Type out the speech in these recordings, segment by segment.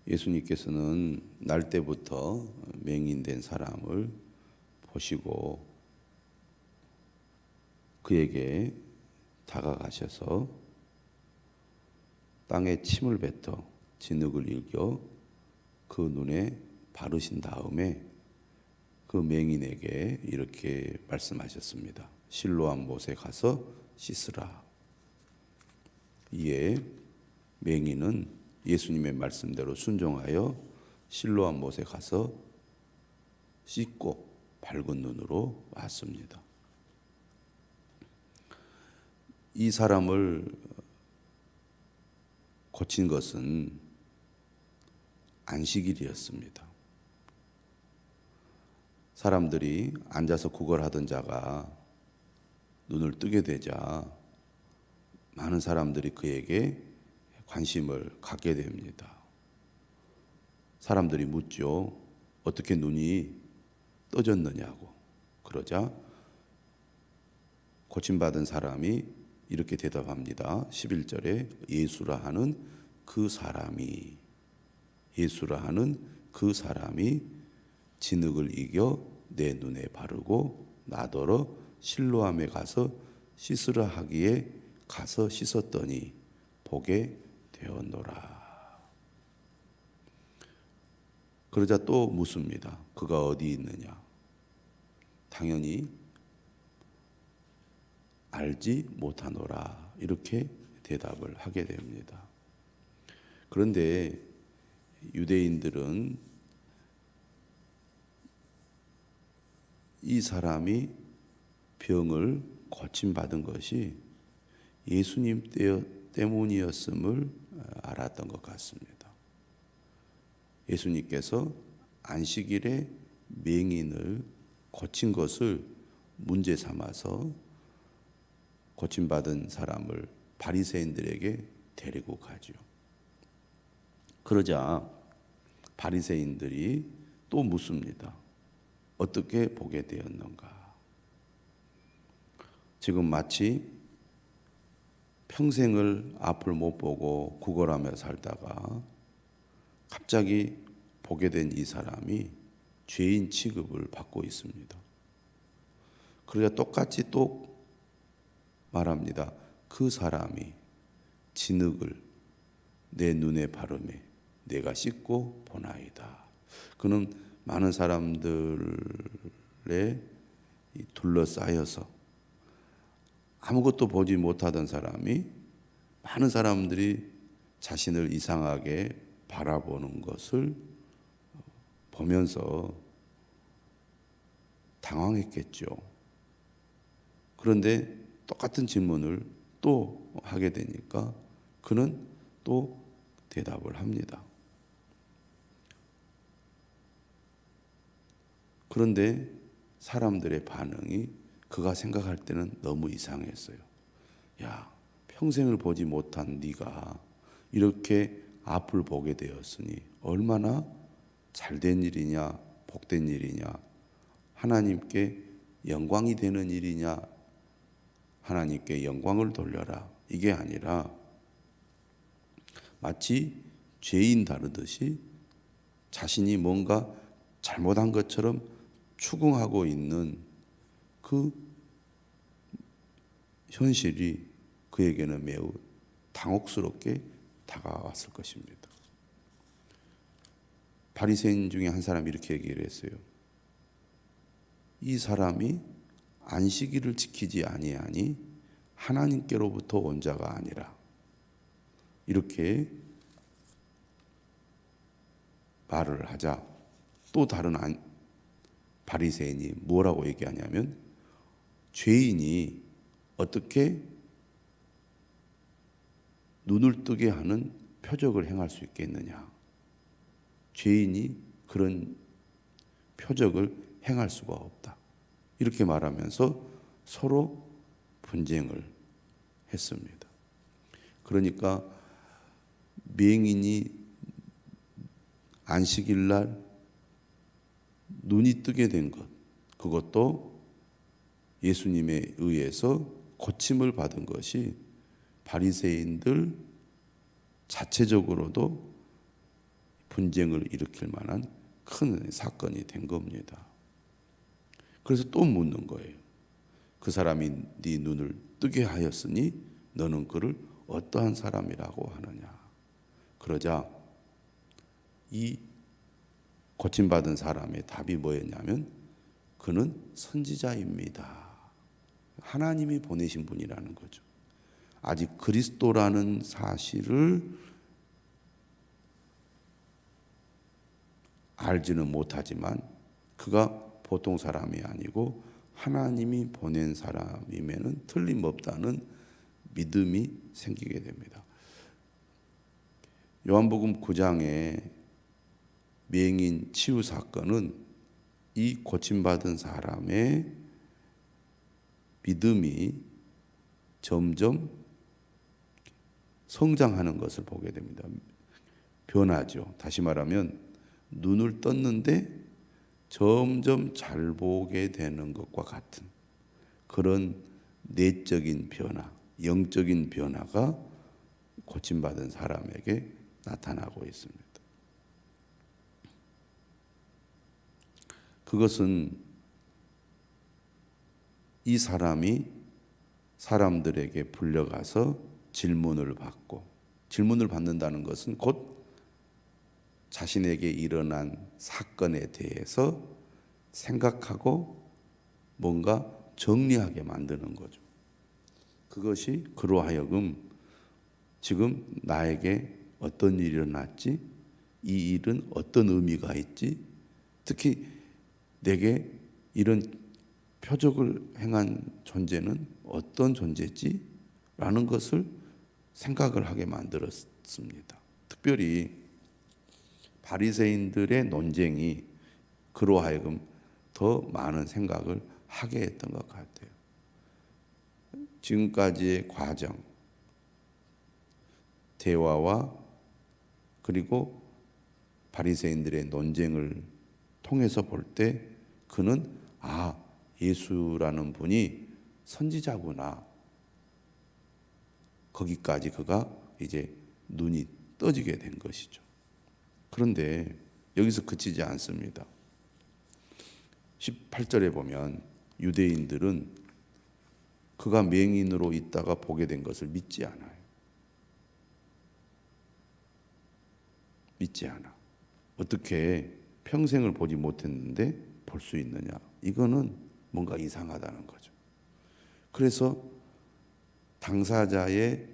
예수님께서는 날 때부터 맹인된 사람을 보시고 그에게 다가가셔서 땅에 침을 뱉어 진흙을 일겨 그 눈에 바르신 다음에 그 맹인에게 이렇게 말씀하셨습니다. 실로암 못에 가서 씻으라. 이에 맹인은 예수님의 말씀대로 순종하여 실로암 못에 가서 씻고 밝은 눈으로 왔습니다. 이 사람을 고친 것은 안식일이었습니다. 사람들이 앉아서 구걸하던 자가 눈을 뜨게 되자 많은 사람들이 그에게 관심을 갖게 됩니다. 사람들이 묻죠. 어떻게 눈이 떠졌느냐고. 그러자 고침받은 사람이 이렇게 대답합니다. 11절에 예수라 하는 그 사람이 진흙을 이겨 내 눈에 바르고 나더러 실로암에 가서 씻으라 하기에 가서 씻었더니 보게 되었노라. 그러자 또 묻습니다. 그가 어디 있느냐? 당연히 알지 못하노라. 이렇게 대답을 하게 됩니다. 그런데 유대인들은 이 사람이 병을 고침받은 것이 예수님 때문이었음을 알았던 것 같습니다. 예수님께서 안식일에 맹인을 고친 것을 문제 삼아서 고침받은 사람을 바리새인들에게 데리고 가죠. 그러자 바리새인들이 또 묻습니다. 어떻게 보게 되었는가? 지금 마치 평생을 앞을 못 보고 구걸하며 살다가 갑자기 보게 된 이 사람이 죄인 취급을 받고 있습니다. 그러자 똑같이 또 말합니다. 그 사람이 진흙을 내 눈에 바르매 내가 씻고 보나이다. 그는 많은 사람들에 둘러싸여서 아무것도 보지 못하던 사람이 많은 사람들이 자신을 이상하게 바라보는 것을 보면서 당황했겠죠. 그런데 똑같은 질문을 또 하게 되니까 그는 또 대답을 합니다. 그런데 사람들의 반응이 그가 생각할 때는 너무 이상했어요. 야, 평생을 보지 못한 네가 이렇게 앞을 보게 되었으니 얼마나 잘된 일이냐, 복된 일이냐, 하나님께 영광이 되는 일이냐, 하나님께 영광을 돌려라. 이게 아니라 마치 죄인 다루듯이 자신이 뭔가 잘못한 것처럼 추궁하고 있는 그 현실이 그에게는 매우 당혹스럽게 다가왔을 것입니다. 바리새인 중에 한 사람이 이렇게 얘기를 했어요. 이 사람이 안식일을 지키지 아니하니 하나님께로부터 온 자가 아니라. 이렇게 말을 하자 또 다른 바리새인이 뭐라고 얘기하냐면 죄인이 어떻게 눈을 뜨게 하는 표적을 행할 수 있겠느냐. 죄인이 그런 표적을 행할 수가 없다. 이렇게 말하면서 서로 분쟁을 했습니다. 그러니까 맹인이 안식일 날 눈이 뜨게 된 것, 그것도 예수님에 의해서 고침을 받은 것이 바리새인들 자체적으로도 분쟁을 일으킬 만한 큰 사건이 된 겁니다. 그래서 또 묻는 거예요. 그 사람이 네 눈을 뜨게 하였으니 너는 그를 어떠한 사람이라고 하느냐. 그러자 이 고침받은 사람의 답이 뭐였냐면 그는 선지자입니다. 하나님이 보내신 분이라는 거죠. 아직 그리스도라는 사실을 알지는 못하지만 그가 보통 사람이 아니고 하나님이 보낸 사람임에는 틀림없다는 믿음이 생기게 됩니다. 요한복음 9장의 맹인 치유 사건은 이 고침받은 사람의 믿음이 점점 성장하는 것을 보게 됩니다. 변하죠. 다시 말하면 눈을 떴는데 점점 잘 보게 되는 것과 같은 그런 내적인 변화, 영적인 변화가 고침받은 사람에게 나타나고 있습니다. 그것은 이 사람이 사람들에게 불려가서 질문을 받고, 질문을 받는다는 것은 곧 자신에게 일어난 사건에 대해서 생각하고 뭔가 정리하게 만드는 거죠. 그것이 그로 하여금 지금 나에게 어떤 일이 일어났지? 이 일은 어떤 의미가 있지? 특히 내게 이런 표적을 행한 존재는 어떤 존재지? 라는 것을 생각을 하게 만들었습니다. 특별히 바리새인들의 논쟁이 그로 하여금 더 많은 생각을 하게 했던 것 같아요. 지금까지의 과정, 대화와 그리고 바리새인들의 논쟁을 통해서 볼 때 그는 예수라는 분이 선지자구나. 거기까지 그가 이제 눈이 떠지게 된 것이죠. 그런데 여기서 그치지 않습니다. 18절에 보면 유대인들은 그가 맹인으로 있다가 보게 된 것을 믿지 않아요. 믿지 않아. 어떻게 평생을 보지 못했는데 볼 수 있느냐. 이거는 뭔가 이상하다는 거죠. 그래서 당사자의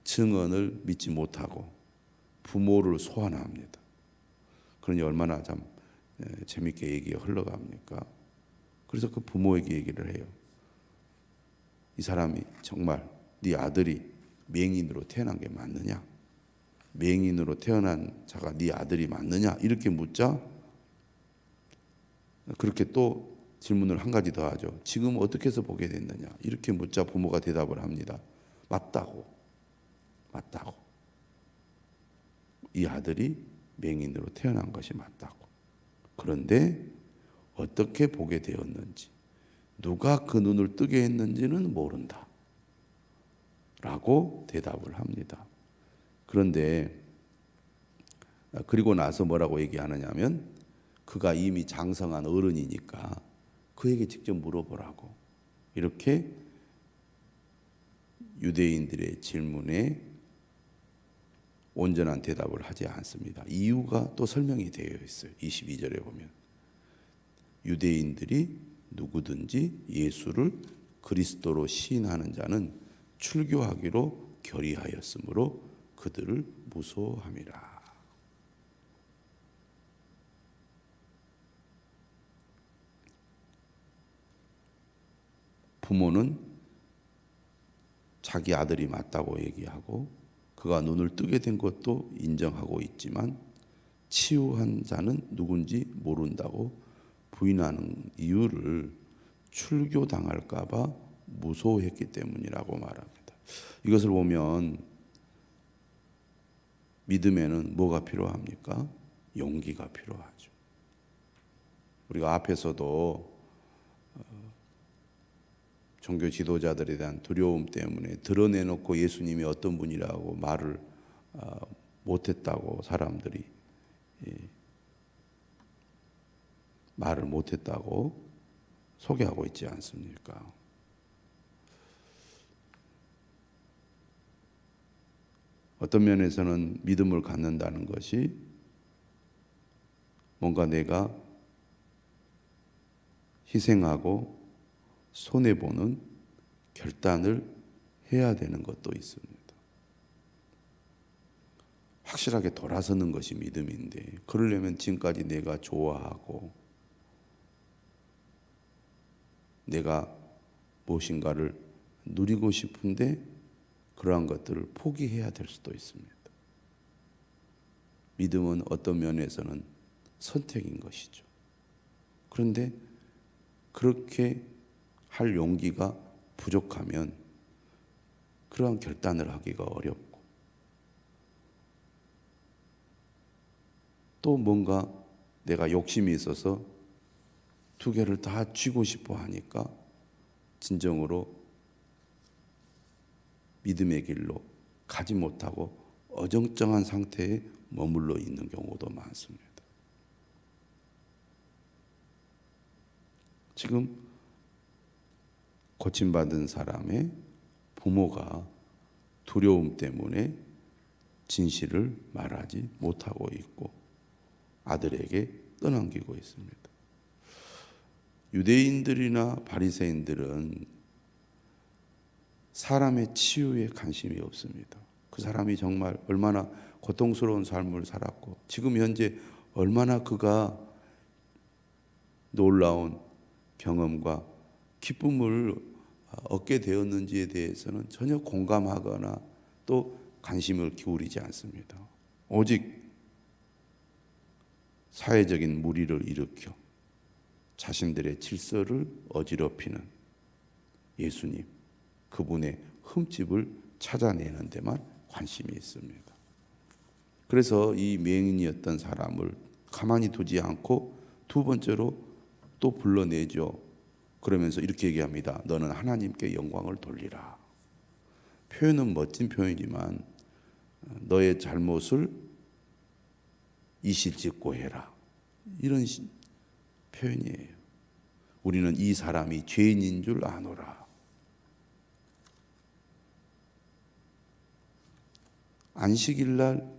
증언을 믿지 못하고 부모를 소환합니다. 그러니 얼마나 참 재밌게 얘기가 흘러갑니까? 그래서 그 부모에게 얘기를 해요. 이 사람이 정말 네 아들이 맹인으로 태어난 게 맞느냐? 맹인으로 태어난 자가 네 아들이 맞느냐? 이렇게 묻자 그렇게 또 질문을 한 가지 더 하죠. 지금 어떻게 해서 보게 됐느냐? 이렇게 묻자 부모가 대답을 합니다. 맞다고. 이 아들이 맹인으로 태어난 것이 맞다고. 그런데 어떻게 보게 되었는지, 누가 그 눈을 뜨게 했는지는 모른다. 라고 대답을 합니다. 그런데 그리고 나서 뭐라고 얘기하느냐면 그가 이미 장성한 어른이니까 그에게 직접 물어보라고. 이렇게 유대인들의 질문에 온전한 대답을 하지 않습니다. 이유가 또 설명이 되어 있어요. 22절에 보면 유대인들이 누구든지 예수를 그리스도로 시인하는 자는 출교하기로 결의하였으므로 그들을 무소함이라. 부모는 자기 아들이 맞다고 얘기하고 그가 눈을 뜨게 된 것도 인정하고 있지만 치유한 자는 누군지 모른다고 부인하는 이유를 출교당할까 봐 무서워했기 때문이라고 말합니다. 이것을 보면 믿음에는 뭐가 필요합니까? 용기가 필요하죠. 우리가 앞에서도 종교 지도자들에 대한 두려움 때문에 드러내놓고 예수님이 어떤 분이라고 말을 못했다고 사람들이 말을 못했다고 소개하고 있지 않습니까? 어떤 면에서는 믿음을 갖는다는 것이 뭔가 내가 희생하고 손해보는 결단을 해야 되는 것도 있습니다. 확실하게 돌아서는 것이 믿음인데, 그러려면 지금까지 내가 좋아하고 내가 무엇인가를 누리고 싶은데 그러한 것들을 포기해야 될 수도 있습니다. 믿음은 어떤 면에서는 선택인 것이죠. 그런데 그렇게 할 용기가 부족하면 그러한 결단을 하기가 어렵고, 또 뭔가 내가 욕심이 있어서 두 개를 다 쥐고 싶어 하니까 진정으로 믿음의 길로 가지 못하고 어정쩡한 상태에 머물러 있는 경우도 많습니다. 지금 고침받은 사람의 부모가 두려움 때문에 진실을 말하지 못하고 있고 아들에게 떠넘기고 있습니다. 유대인들이나 바리새인들은 사람의 치유에 관심이 없습니다. 그 사람이 정말 얼마나 고통스러운 삶을 살았고 지금 현재 얼마나 그가 놀라운 경험과 기쁨을 얻게 되었는지에 대해서는 전혀 공감하거나 또 관심을 기울이지 않습니다. 오직 사회적인 무리를 일으켜 자신들의 질서를 어지럽히는 예수님, 그분의 흠집을 찾아내는 데만 관심이 있습니다. 그래서 이 맹인이었던 사람을 가만히 두지 않고 두 번째로 또 불러내죠. 그러면서 이렇게 얘기합니다. 너는 하나님께 영광을 돌리라. 표현은 멋진 표현이지만 너의 잘못을 이실직고 해라. 이런 표현이에요. 우리는 이 사람이 죄인인 줄 아노라. 안식일 날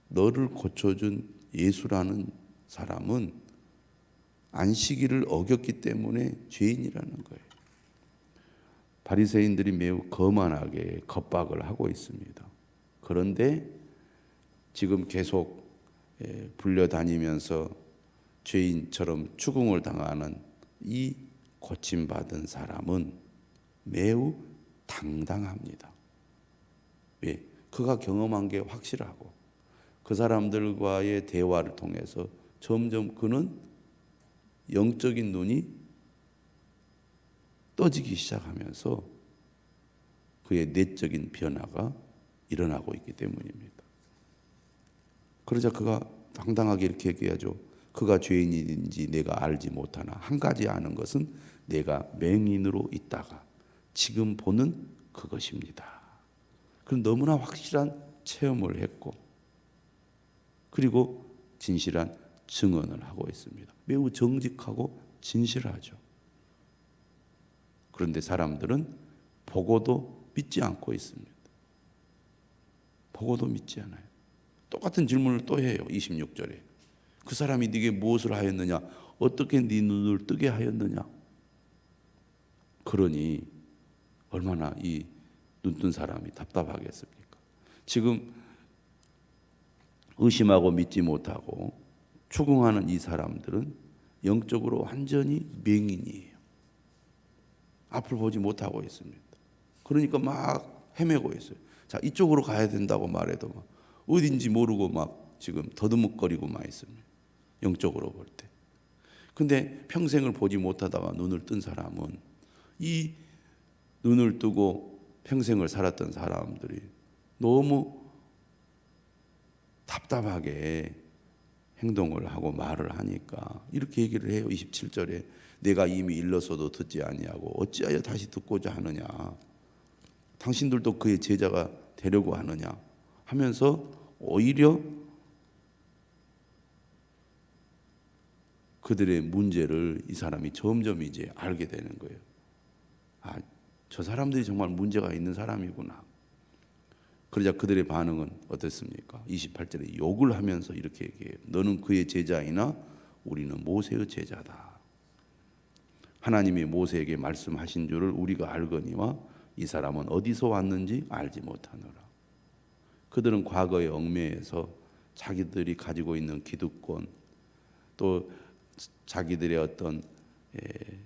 너를 고쳐준 예수라는 사람은 안식일을 어겼기 때문에 죄인이라는 거예요. 바리새인들이 매우 거만하게 겁박을 하고 있습니다. 그런데 지금 계속 불려다니면서 죄인처럼 추궁을 당하는 이 고침받은 사람은 매우 당당합니다. 왜? 그가 경험한 게 확실하고 그 사람들과의 대화를 통해서 점점 그는 영적인 눈이 떠지기 시작하면서 그의 내적인 변화가 일어나고 있기 때문입니다. 그러자 그가 당당하게 이렇게 얘기하죠. 그가 죄인인지 내가 알지 못하나 한 가지 아는 것은 내가 맹인으로 있다가 지금 보는 그것입니다. 그럼 너무나 확실한 체험을 했고 그리고 진실한 증언을 하고 있습니다. 매우 정직하고 진실하죠. 그런데 사람들은 보고도 믿지 않고 있습니다. 보고도 믿지 않아요. 똑같은 질문을 또 해요. 26절에. 그 사람이 네게 무엇을 하였느냐? 어떻게 네 눈을 뜨게 하였느냐? 그러니 얼마나 이 눈뜬 사람이 답답하겠습니까? 지금 의심하고 믿지 못하고 추궁하는 이 사람들은 영적으로 완전히 맹인이에요. 앞을 보지 못하고 있습니다. 그러니까 막 헤매고 있어요. 자, 이쪽으로 가야 된다고 말해도 막 어딘지 모르고 막 지금 더듬거리고 막 있습니다. 영적으로 볼 때. 근데 평생을 보지 못하다가 눈을 뜬 사람은 이 눈을 뜨고 평생을 살았던 사람들이 너무 답답하게 행동을 하고 말을 하니까 이렇게 얘기를 해요. 27절에 내가 이미 일러서도 듣지 아니하고 어찌하여 다시 듣고자 하느냐. 당신들도 그의 제자가 되려고 하느냐 하면서 오히려 그들의 문제를 이 사람이 점점 이제 알게 되는 거예요. 아, 저 사람들이 정말 문제가 있는 사람이구나. 그러자 그들의 반응은 어땠습니까? 28절에 욕을 하면서 이렇게 얘기해요. 너는 그의 제자이나 우리는 모세의 제자다. 하나님이 모세에게 말씀하신 줄을 우리가 알거니와 이 사람은 어디서 왔는지 알지 못하노라. 그들은 과거의 얽매에서 자기들이 가지고 있는 기득권, 또 자기들의 어떤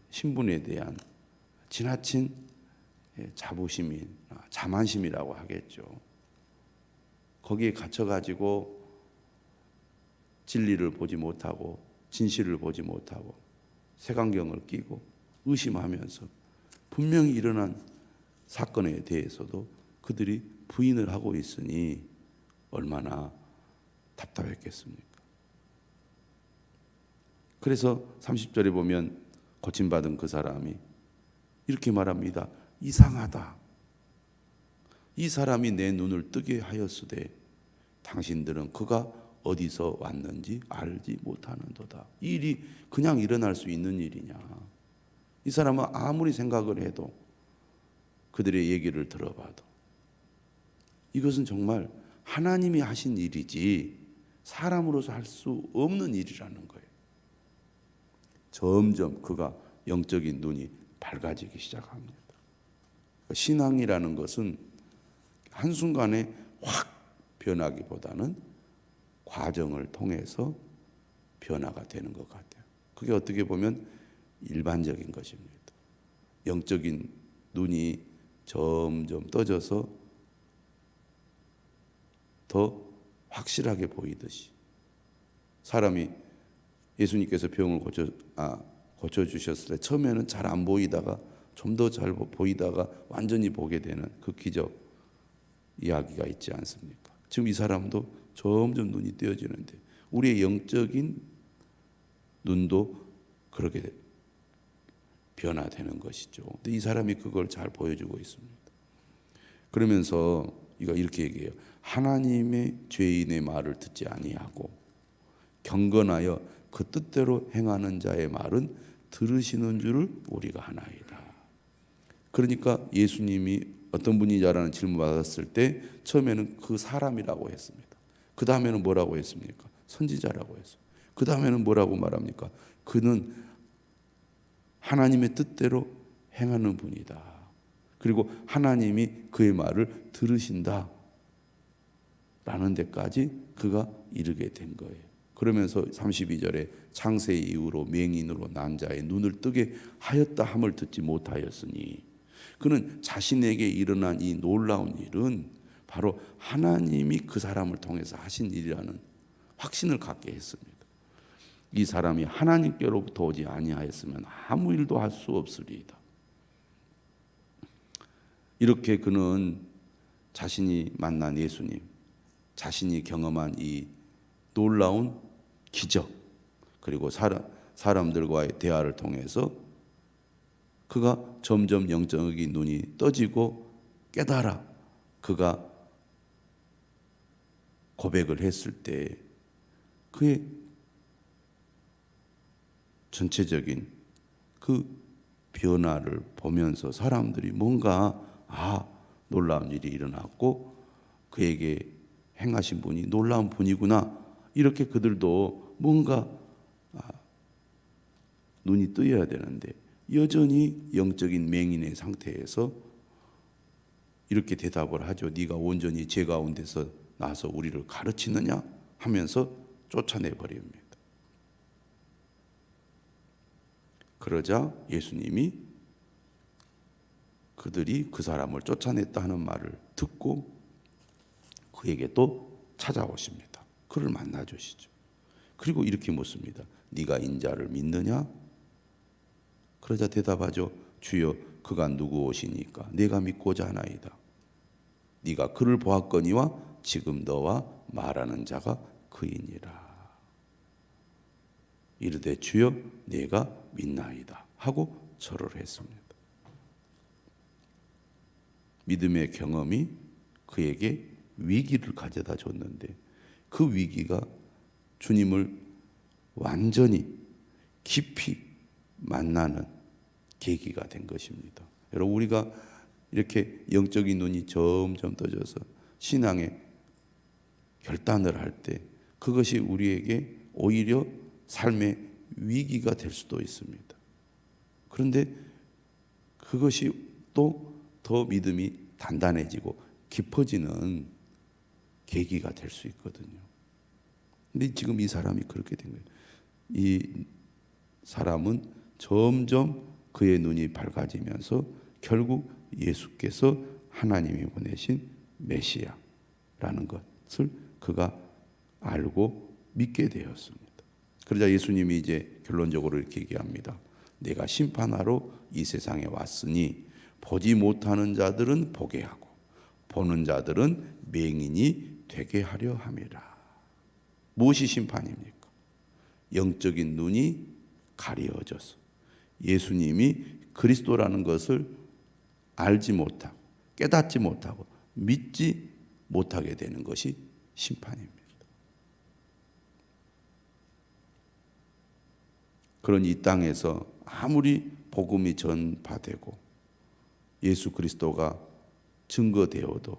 신분에 대한 지나친 자부심이, 자만심이라고 하겠죠. 거기에 갇혀가지고 진리를 보지 못하고 진실을 보지 못하고 색안경을 끼고 의심하면서 분명히 일어난 사건에 대해서도 그들이 부인을 하고 있으니 얼마나 답답했겠습니까? 그래서 30절에 보면 고침받은 그 사람이 이렇게 말합니다. 이상하다. 이 사람이 내 눈을 뜨게 하였으되 당신들은 그가 어디서 왔는지 알지 못하는도다. 이 일이 그냥 일어날 수 있는 일이냐? 이 사람은 아무리 생각을 해도 그들의 얘기를 들어봐도 이것은 정말 하나님이 하신 일이지 사람으로서 할 수 없는 일이라는 거예요. 점점 그가 영적인 눈이 밝아지기 시작합니다. 신앙이라는 것은 한순간에 확 변하기보다는 과정을 통해서 변화가 되는 것 같아요. 그게 어떻게 보면 일반적인 것입니다. 영적인 눈이 점점 떠져서 더 확실하게 보이듯이 사람이 예수님께서 병을 고쳐주셨을 때 처음에는 잘 안 보이다가 좀 더 잘 보이다가 완전히 보게 되는 그 기적 이야기가 있지 않습니까? 지금 이 사람도 점점 눈이 띄어지는데 우리의 영적인 눈도 그렇게 변화되는 것이죠. 근데 이 사람이 그걸 잘 보여주고 있습니다. 그러면서 이렇게 얘기해요. 하나님의 죄인의 말을 듣지 아니하고 경건하여 그 뜻대로 행하는 자의 말은 들으시는 줄을 우리가 아나이다. 그러니까 예수님이 어떤 분이냐라는 질문 받았을 때 처음에는 그 사람이라고 했습니다. 그 다음에는 뭐라고 했습니까? 선지자라고 했어요. 그 다음에는 뭐라고 말합니까? 그는 하나님의 뜻대로 행하는 분이다. 그리고 하나님이 그의 말을 들으신다 라는 데까지 그가 이르게 된 거예요. 그러면서 32절에 창세 이후로 맹인으로 난 자의 눈을 뜨게 하였다 함을 듣지 못하였으니 그는 자신에게 일어난 이 놀라운 일은 바로 하나님이 그 사람을 통해서 하신 일이라는 확신을 갖게 했습니다. 이 사람이 하나님께로부터 오지 아니하였으면 아무 일도 할 수 없으리이다. 이렇게 그는 자신이 만난 예수님, 자신이 경험한 이 놀라운 기적, 그리고 사람들과의 대화를 통해서 그가 점점 영적인 눈이 떠지고 깨달아 그가 고백을 했을 때 그의 전체적인 그 변화를 보면서 사람들이 뭔가 놀라운 일이 일어났고 그에게 행하신 분이 놀라운 분이구나, 이렇게 그들도 뭔가 눈이 뜨여야 되는데 여전히 영적인 맹인의 상태에서 이렇게 대답을 하죠. 네가 온전히 죄 가운데서 나서 우리를 가르치느냐 하면서 쫓아내버립니다. 그러자 예수님이 그들이 그 사람을 쫓아냈다 하는 말을 듣고 그에게 또 찾아오십니다. 그를 만나 주시죠. 그리고 이렇게 묻습니다. 네가 인자를 믿느냐? 그러자 대답하죠. 주여, 그가 누구 오시니까 내가 믿고자 하나이다. 네가 그를 보았거니와 지금 너와 말하는 자가 그이니라. 이르되 주여, 내가 믿나이다 하고 절을 했습니다. 믿음의 경험이 그에게 위기를 가져다 줬는데 그 위기가 주님을 완전히 깊이 만나는 계기가 된 것입니다. 여러분, 우리가 이렇게 영적인 눈이 점점 떠져서 신앙의 결단을 할 때 그것이 우리에게 오히려 삶의 위기가 될 수도 있습니다. 그런데 그것이 또 더 믿음이 단단해지고 깊어지는 계기가 될 수 있거든요. 근데 지금 이 사람이 그렇게 된 거예요. 이 사람은 점점 그의 눈이 밝아지면서 결국 예수께서 하나님이 보내신 메시아라는 것을 그가 알고 믿게 되었습니다. 그러자 예수님이 이제 결론적으로 이렇게 얘기합니다. 내가 심판하러 이 세상에 왔으니 보지 못하는 자들은 보게 하고 보는 자들은 맹인이 되게 하려 함이라. 무엇이 심판입니까? 영적인 눈이 가려져서 예수님이 그리스도라는 것을 알지 못하고 깨닫지 못하고 믿지 못하게 되는 것이 심판입니다. 그런 이 땅에서 아무리 복음이 전파되고 예수 그리스도가 증거되어도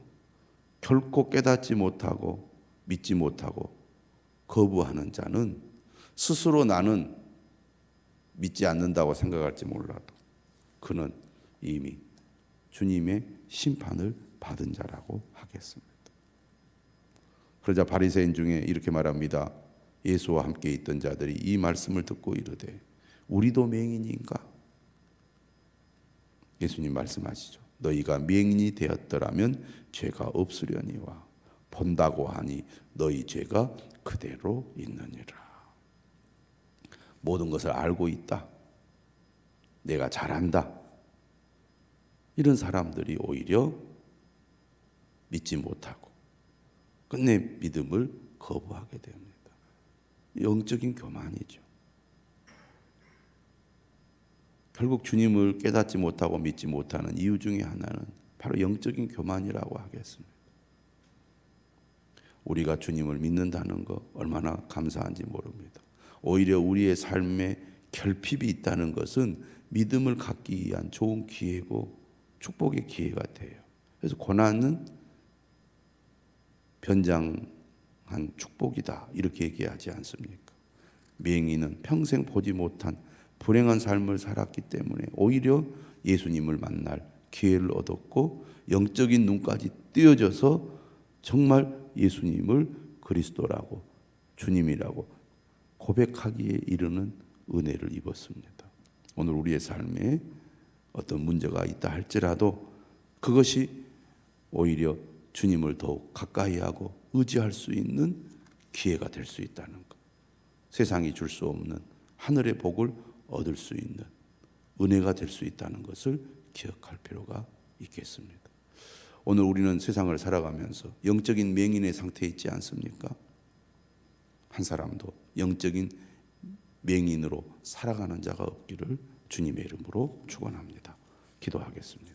결코 깨닫지 못하고 믿지 못하고 거부하는 자는 스스로 나는 믿지 않는다고 생각할지 몰라도 그는 이미 주님의 심판을 받은 자라고 하겠습니다. 그러자 바리새인 중에 이렇게 말합니다. 예수와 함께 있던 자들이 이 말씀을 듣고 이르되 우리도 맹인인가? 예수님 말씀하시죠. 너희가 맹인이 되었더라면 죄가 없으려니와 본다고 하니 너희 죄가 그대로 있느니라. 모든 것을 알고 있다. 내가 잘한다. 이런 사람들이 오히려 믿지 못하고 끝내 믿음을 거부하게 됩니다. 영적인 교만이죠. 결국 주님을 깨닫지 못하고 믿지 못하는 이유 중에 하나는 바로 영적인 교만이라고 하겠습니다. 우리가 주님을 믿는다는 것 얼마나 감사한지 모릅니다. 오히려 우리의 삶에 결핍이 있다는 것은 믿음을 갖기 위한 좋은 기회고 축복의 기회가 돼요. 그래서 고난은 변장한 축복이다 이렇게 얘기하지 않습니까? 맹인은 평생 보지 못한 불행한 삶을 살았기 때문에 오히려 예수님을 만날 기회를 얻었고 영적인 눈까지 띄어져서 정말 예수님을 그리스도라고 주님이라고 고백하기에 이르는 은혜를 입었습니다. 오늘 우리의 삶에 어떤 문제가 있다 할지라도 그것이 오히려 주님을 더욱 가까이 하고 의지할 수 있는 기회가 될 수 있다는 것. 세상이 줄 수 없는 하늘의 복을 얻을 수 있는 은혜가 될 수 있다는 것을 기억할 필요가 있겠습니다. 오늘 우리는 세상을 살아가면서 영적인 맹인의 상태에 있지 않습니까? 한 사람도 영적인 맹인으로 살아가는 자가 없기를 주님의 이름으로 축원합니다. 기도하겠습니다.